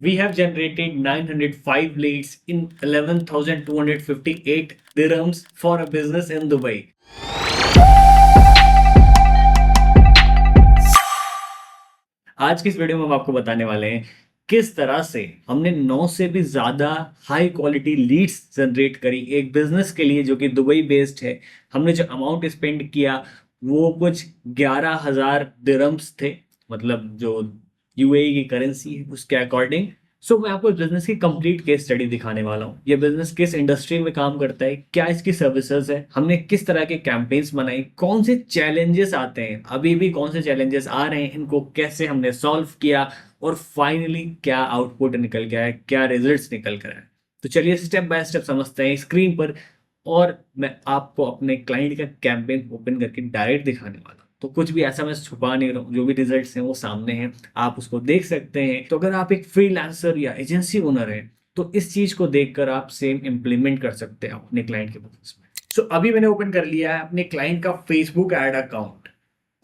We have generated 905 leads in 11,258 dirhams for a business in Dubai. आज की इस video में हम आपको बताने वाले हैं किस तरह से हमने 9 से भी ज्यादा हाई क्वालिटी लीड्स जनरेट करी एक बिजनेस के लिए जो कि दुबई बेस्ड है। हमने जो अमाउंट स्पेंड किया वो कुछ 11,000 दिरहम्स थे, मतलब जो यूएई की करेंसी है उसके अकॉर्डिंग। सो मैं आपको इस बिजनेस की कंप्लीट केस स्टडी दिखाने वाला हूँ। ये बिजनेस किस इंडस्ट्री में काम करता है, क्या इसकी सर्विसेज है, हमने किस तरह के कैंपेन्स बनाए, कौन से चैलेंजेस आते हैं, अभी भी कौन से चैलेंजेस आ रहे हैं, इनको कैसे हमने सॉल्व किया और फाइनली क्या आउटपुट निकल गया है, क्या रिजल्ट्स निकल कर आए। तो चलिए स्टेप बाय स्टेप समझते हैं स्क्रीन पर। और मैं आपको अपने क्लाइंट का कैंपेन ओपन करके डायरेक्ट दिखाने वाला हूं। तो कुछ भी ऐसा मैं छुपा नहीं रहा हूँ, जो भी रिजल्ट्स हैं वो सामने हैं, आप उसको देख सकते हैं। तो अगर आप एक फ्रीलांसर या एजेंसी ओनर हैं तो इस चीज को देखकर आप सेम इंप्लीमेंट कर सकते हैं अपने क्लाइंट के बिजनेस में। सो अभी मैंने ओपन कर लिया है अपने क्लाइंट का फेसबुक एड अकाउंट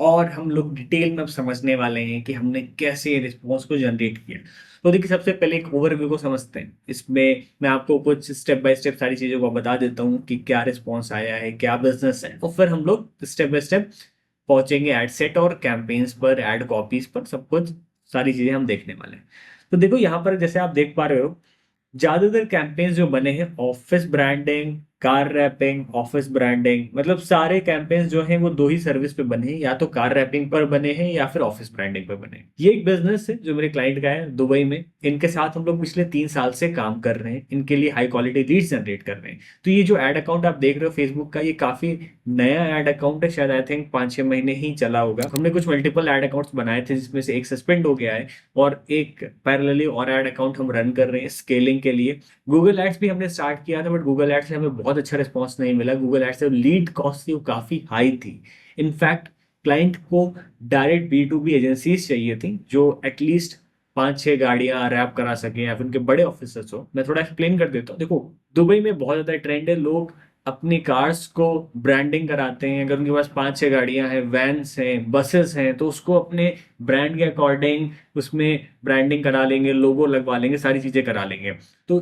और हम लोग डिटेल में अब समझने वाले हैं कि हमने कैसे रिस्पॉन्स को जनरेट किया। तो देखिए सबसे पहले एक ओवरव्यू को समझते हैं। इसमें मैं आपको कुछ स्टेप बाय स्टेप सारी चीज़ों को बता देता हूँ कि क्या रिस्पॉन्स आया है, क्या बिजनेस है, और फिर हम लोग स्टेप बाय स्टेप पहुंचेंगे एड सेट और कैंपेन्स पर, एड कॉपीज पर, सब कुछ सारी चीज़ें हम देखने वाले हैं। तो देखो यहाँ पर जैसे आप देख पा रहे हो ज्यादातर कैंपेन्स जो बने हैं office branding, car wrapping, office branding, मतलब सारे कैंपेन्स जो हैं वो दो ही सर्विस पे बने हैं, या तो कार रैपिंग पर बने हैं या फिर ऑफिस ब्रांडिंग पर बने हैं। ये एक बिजनेस है जो मेरे क्लाइंट का है दुबई में। इनके साथ हम लोग पिछले 3 साल से काम कर रहे हैं, इनके लिए हाई क्वालिटी लीड्स जनरेट कर रहे हैं। तो ये जो एड अकाउंट आप देख रहे हो फेसबुक का, ये काफी नया एड अकाउंट है, शायद आई थिंक 5-6 महीने ही चला होगा। हमने कुछ मल्टीपल एड अकाउंट्स बनाए थे जिसमें से एक सस्पेंड हो गया है और एक पैरेलली और एड अकाउंट हम रन कर रहे हैं स्केलिंग के लिए। गूगल एड्स भी हमने स्टार्ट किया था बट गूगल एड्स से हमें बहुत अच्छा रिस्पॉन्स नहीं मिला। गूगल एड्स से लीड कॉस्ट थी वो काफ़ी हाई थी। इनफैक्ट क्लाइंट को डायरेक्ट B2B एजेंसीज चाहिए थी जो एटलीस्ट 5-6 गाड़ियां रैप करा सके या फिर उनके बड़े ऑफिसर्स हो। मैं थोड़ा एक्सप्लेन कर देता हूँ। देखो दुबई में बहुत ज़्यादा ट्रेंड है, लोग अपनी कार्स को ब्रांडिंग कराते हैं। अगर उनके पास 5-6 गाड़ियां हैं, वैन्स हैं, बसेस हैं, तो उसको अपने ब्रांड के अकॉर्डिंग उसमें ब्रांडिंग करा लेंगे, लोगो लगवा लेंगे, सारी चीज़ें करा लेंगे। तो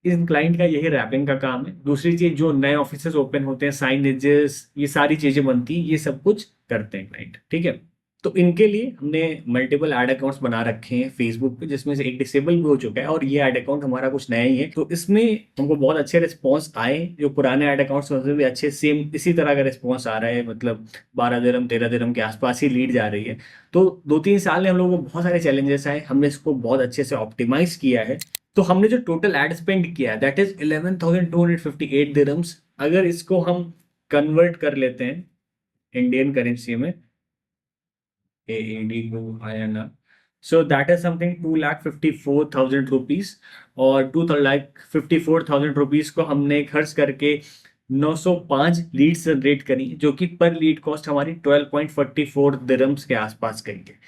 इन क्लाइंट का यही रैपिंग का काम है। दूसरी चीज जो नए ऑफिसेस ओपन होते हैं, साइनेजेस, ये सारी चीजें बनती हैं, ये सब कुछ करते हैं क्लाइंट, ठीक है। तो इनके लिए हमने मल्टीपल एड अकाउंट्स बना रखे हैं फेसबुक पे, जिसमें से एक डिसेबल भी हो चुका है और ये एड अकाउंट हमारा कुछ नया ही है। तो इसमें हमको बहुत अच्छे रिस्पॉन्स आए। जो पुराने एड अकाउंट्स होते भी अच्छे सेम इसी तरह का रिस्पॉन्स आ रहा है, मतलब 12 दिरहम 13 दिरहम के आसपास ही लीड जा रही है। तो 2-3 साल में हम लोगों को बहुत सारे चैलेंजेस आए, हमने इसको बहुत अच्छे से ऑप्टिमाइज किया है। तो हमने जो टोटल एड स्पेंड किया है दैट इज 11,258 दिरहम्स। अगर इसको हम कन्वर्ट कर लेते हैं इंडियन करेंसी में, AED को INR, so that is something 2,54,000 rupees. और 2,54,000 रुपीज को हमने खर्च करके 905 लीड्स जनरेट करी, जो कि पर लीड कॉस्ट हमारी 12.44 दिरहम्स के आसपास गई है।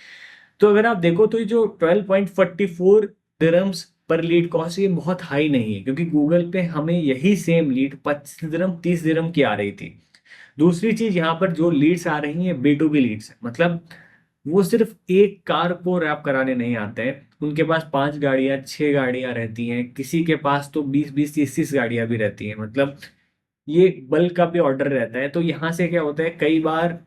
तो अगर आप देखो तो ये जो 12.44 दिरहम्स पर लीड कॉस्ट ये बहुत हाई नहीं है, क्योंकि गूगल पे हमें यही सेम लीड 25 दिरहम 30 दिरहम की आ रही थी। दूसरी चीज यहाँ पर जो लीड्स आ रही हैं B2B लीड्स है, मतलब वो सिर्फ एक कार को रैप कराने नहीं आते हैं। उनके पास 5 गाड़ियां 6 गाड़ियां रहती हैं, किसी के पास तो 20-20 30-30 गाड़ियां भी रहती हैं, मतलब ये बल्क का भी ऑर्डर रहता है। तो यहाँ से क्या होता है, कई बार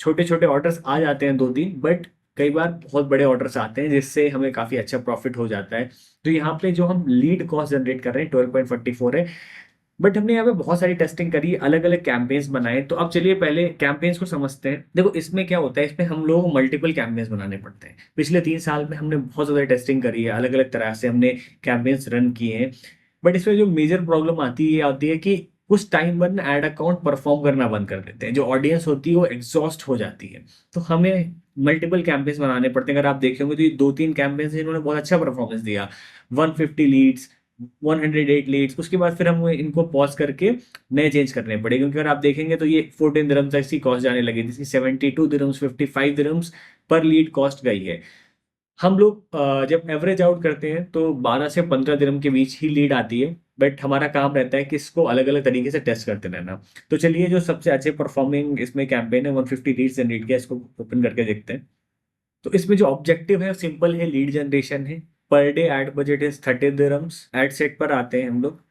छोटे छोटे ऑर्डर्स आ जाते हैं 2-3, बट कई बार बहुत बड़े ऑर्डर्स आते हैं जिससे हमें काफ़ी अच्छा प्रॉफिट हो जाता है। तो यहाँ पे जो हम लीड कॉस्ट जनरेट कर रहे हैं 12.44 है। बट हमने यहाँ पे बहुत सारी टेस्टिंग करी, अलग अलग कैंपेन्स बनाए। तो अब चलिए पहले कैंपेन्स को समझते हैं। देखो इसमें क्या होता है, इसमें हम लोग को मल्टीपल कैंपेन्स बनाने पड़ते हैं। पिछले 3 साल में हमने बहुत ज़्यादा टेस्टिंग करी है, अलग अलग तरह से हमने कैंपेन्स रन किए हैं। बट इसमें जो मेजर प्रॉब्लम आती है कि कुछ टाइम बाद ना एड अकाउंट परफॉर्म करना बंद कर देते हैं, जो ऑडियंस होती है वो एग्जॉस्ट हो जाती है। तो हमें मल्टीपल कैंपेन्स बनाने पड़ते हैं। अगर आप देखे होंगे तो ये 2-3 कैंपेन्स इन्होंने बहुत अच्छा परफॉर्मेंस दिया, 150 लीड्स, 108 लीड्स। उसके बाद फिर हम इनको पॉज करके नए चेंज करने पड़े, क्योंकि अगर आप देखेंगे तो ये 14 दिरहम्स तक की कॉस्ट जाने लगी, जिसकी 72 दिरहम्स 55 दिरहम्स पर लीड कॉस्ट गई है। हम लोग जब एवरेज आउट करते हैं तो 12 से 15 दिरहम के बीच ही लीड आती है। बट हमारा काम रहता है कि इसको अलग अलग तरीके से टेस्ट करते रहना। तो चलिए जो सबसे अच्छे परफॉर्मिंग इसमें कैंपेन है 150 लीड जनरेट किया, इसको ओपन करके देखते हैं। तो इसमें जो ऑब्जेक्टिव है सिंपल है, लीड जनरेशन है। Per day ad budget is 30 dirhams. Ad set पर आते हैं हम लोग।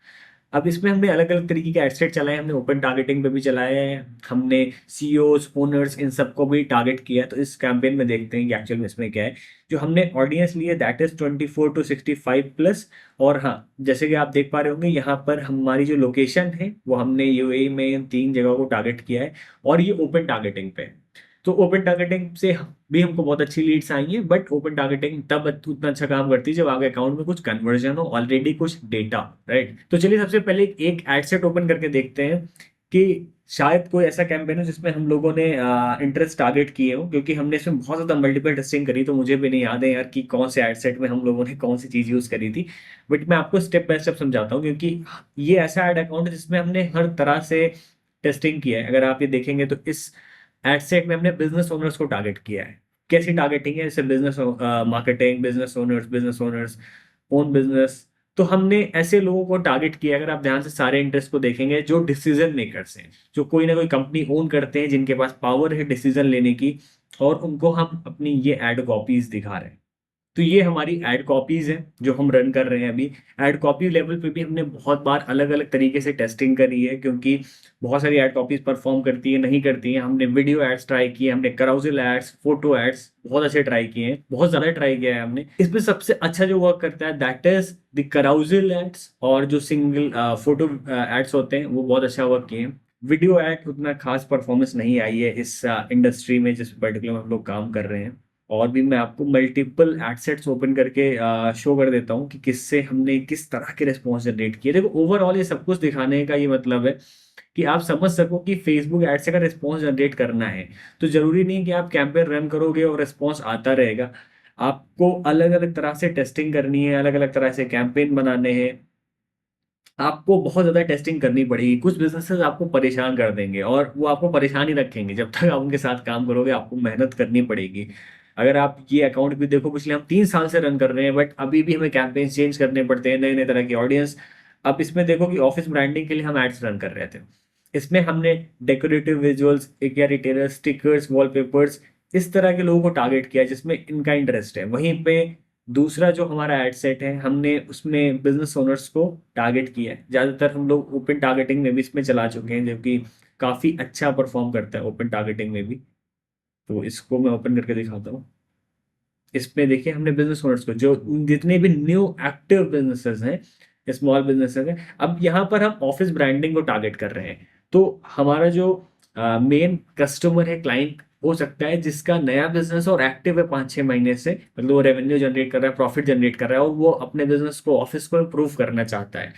अब इसमें हमने अलग अलग तरीके के एड सेट चलाए हैं। हमने ओपन टारगेटिंग पे भी चलाए हैं, हमने सीईओज ओनर्स इन सबको भी टारगेट किया है। तो इस कैंपेन में देखते हैं कि एक्चुअल में इसमें क्या है। जो हमने ऑडियंस ली है दैट इज 24 to 65 प्लस। और हाँ, जैसे कि आप देख पा रहे होंगे यहाँ पर हमारी जो लोकेशन है वो हमने यूएई में 3 जगह को टारगेट किया है, और ये ओपन टारगेटिंग पे है। तो ओपन टारगेटिंग से भी हमको बहुत अच्छी लीड्स आई हैं, बट ओपन टारगेटिंग तब उतना अच्छा काम करती है जब आपके अकाउंट में कुछ कन्वर्जन हो, ऑलरेडी कुछ डेटा, राइट। तो चलिए सबसे पहले एक एड सेट ओपन करके देखते हैं कि शायद कोई ऐसा कैंपेन हो जिसमें हम लोगों ने इंटरेस्ट टारगेट किए हो, क्योंकि हमने इसमें बहुत ज़्यादा मल्टीपल टेस्टिंग करी तो मुझे भी नहीं याद है यार कि कौन से एड सेट में हम लोगों ने कौन सी चीज़ यूज़ करी थी। बट मैं आपको स्टेप बाय स्टेप समझाता हूँ, क्योंकि ये ऐसा एड अकाउंट है जिसमें हमने हर तरह से टेस्टिंग किया है। अगर आप ये देखेंगे तो इस एड सेट में हमने बिजनेस ओनर्स को टारगेट किया है। कैसी टारगेटिंग है, जैसे business marketing, business owners own business. तो हमने ऐसे लोगों को टारगेट किया, अगर आप ध्यान से सारे इंटरेस्ट को देखेंगे, जो डिसीजन मेकर्स हैं, जो कोई ना कोई कंपनी ओन करते हैं, जिनके पास पावर है डिसीजन लेने की, और उनको हम अपनी ये एड कॉपीज दिखा रहे हैं। तो ये हमारी एड कॉपीज है जो हम रन कर रहे हैं अभी। एड कॉपी लेवल पे भी हमने बहुत बार अलग अलग तरीके से टेस्टिंग करी है, क्योंकि बहुत सारी एड कॉपीज परफॉर्म करती है, नहीं करती हैं। हमने वीडियो एड्स ट्राई किए, हमने कराउजल एड्स, फोटो एड्स बहुत अच्छे ट्राई किए हैं, बहुत ज्यादा ट्राई किया है हमने। इसमें सबसे अच्छा जो वर्क करता है that is the carousel ads, और जो सिंगल फोटो एड्स होते हैं वो बहुत अच्छा वर्क किए हैं। वीडियो एड उतना खास परफॉर्मेंस नहीं आई है इस इंडस्ट्री में जिस पर्टिकुलर हम लोग काम कर रहे हैं। और भी मैं आपको मल्टीपल एडसेट्स ओपन करके शो कर देता हूँ कि किससे हमने किस तरह के रिस्पॉन्स जनरेट किए। देखो ओवरऑल ये सब कुछ दिखाने का ये मतलब है कि आप समझ सको कि फेसबुक एड से अगर रिस्पॉन्स जनरेट करना है तो जरूरी नहीं कि आप कैंपेन रन करोगे और रिस्पॉन्स आता रहेगा। आपको अलग अलग तरह से टेस्टिंग करनी है, अलग अलग तरह से कैंपेन बनाने हैं। आपको बहुत ज़्यादा टेस्टिंग करनी पड़ेगी। कुछ बिजनेसेस आपको परेशान कर देंगे और वो आपको परेशान ही रखेंगे जब तक आप उनके साथ काम करोगे। आपको मेहनत करनी पड़ेगी। अगर आप ये अकाउंट भी देखो, पिछले हम 3 साल से रन कर रहे हैं, बट अभी भी हमें कैंपेन चेंज करने पड़ते हैं, नए नए तरह की ऑडियंस। अब इसमें देखो कि ऑफिस ब्रांडिंग के लिए हम एड्स रन कर रहे थे। इसमें हमने डेकोरेटिव विजुअल्स, एक या रिटेलर स्टिकर्स, वॉलपेपर्स, इस तरह के लोगों को टारगेट किया जिसमें इनका इंटरेस्ट है। वहीं पे दूसरा जो हमारा एड सेट है, हमने उसमें बिजनेस ओनर्स को टारगेट किया है। ज़्यादातर हम लोग ओपन टारगेटिंग में भी इसमें चला चुके हैं, जो कि काफ़ी अच्छा परफॉर्म करता है ओपन टारगेटिंग में भी। तो इसको मैं ओपन करके दिखाता हूँ। इसमें देखिए हमने बिजनेस ओनर्स को, जो जितने भी न्यू एक्टिव बिजनेसेस हैं, स्मॉल बिजनेसेस हैं, अब यहाँ पर हम ऑफिस ब्रांडिंग को टारगेट कर रहे हैं। तो हमारा जो मेन कस्टमर है, क्लाइंट हो सकता है जिसका नया बिजनेस और एक्टिव है 5-6 महीने से, मतलब वो रेवेन्यू जनरेट कर रहा है, प्रॉफिट जनरेट कर रहा है, और वो अपने बिजनेस को, ऑफिस को इम्प्रूव करना चाहता है।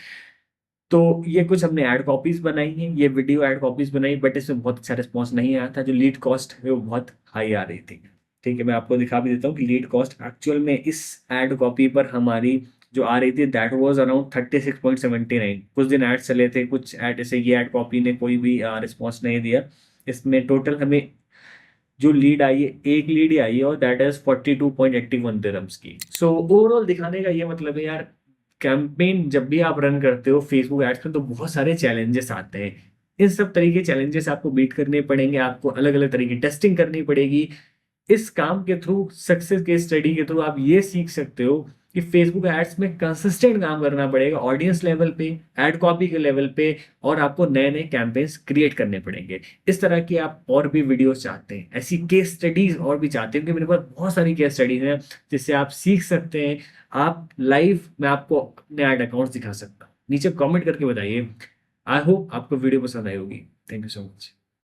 तो ये कुछ हमने ऐड कॉपीज बनाई हैं, ये वीडियो ऐड कॉपीज बनाई, बट इसमें बहुत अच्छा रिस्पॉन्स नहीं आया था। जो लीड कॉस्ट है वो बहुत हाई आ रही थी। ठीक है, मैं आपको दिखा भी देता हूँ कि लीड कॉस्ट एक्चुअल में इस ऐड कॉपी पर हमारी जो आ रही थी दैट वाज अराउंड 36.79। कुछ दिन ऐड चले थे, कुछ ऐड, जैसे ये ऐड कॉपी ने कोई भी रिस्पॉन्स नहीं दिया। इसमें टोटल हमें जो लीड आई है, एक लीड ही आई है, और दैट इज 42.81 दिरहम्स की। सो ओवरऑल दिखाने का ये मतलब है यार, कैंपेन जब भी आप रन करते हो फेसबुक एड्स में तो बहुत सारे चैलेंजेस आते हैं। इन सब तरीके चैलेंजेस आपको बीट करने पड़ेंगे, आपको अलग अलग तरीके की टेस्टिंग करनी पड़ेगी। इस काम के थ्रू, सक्सेस केस स्टडी के थ्रू आप ये सीख सकते हो कि फेसबुक एड्स में कंसिस्टेंट काम करना पड़ेगा, ऑडियंस लेवल पे, एड कॉपी के लेवल पे, और आपको नए नए कैंपेन्स क्रिएट करने पड़ेंगे। इस तरह की आप और भी वीडियोस चाहते हैं, ऐसी केस स्टडीज और भी चाहते हैं, क्योंकि मेरे पास बहुत सारी केस स्टडीज हैं जिससे आप सीख सकते हैं। आप लाइव, मैं आपको अपने एड अकाउंट दिखा सकता हूँ। नीचे कमेंट करके बताइए। आई होप आपको वीडियो पसंद आई होगी। Thank you so much.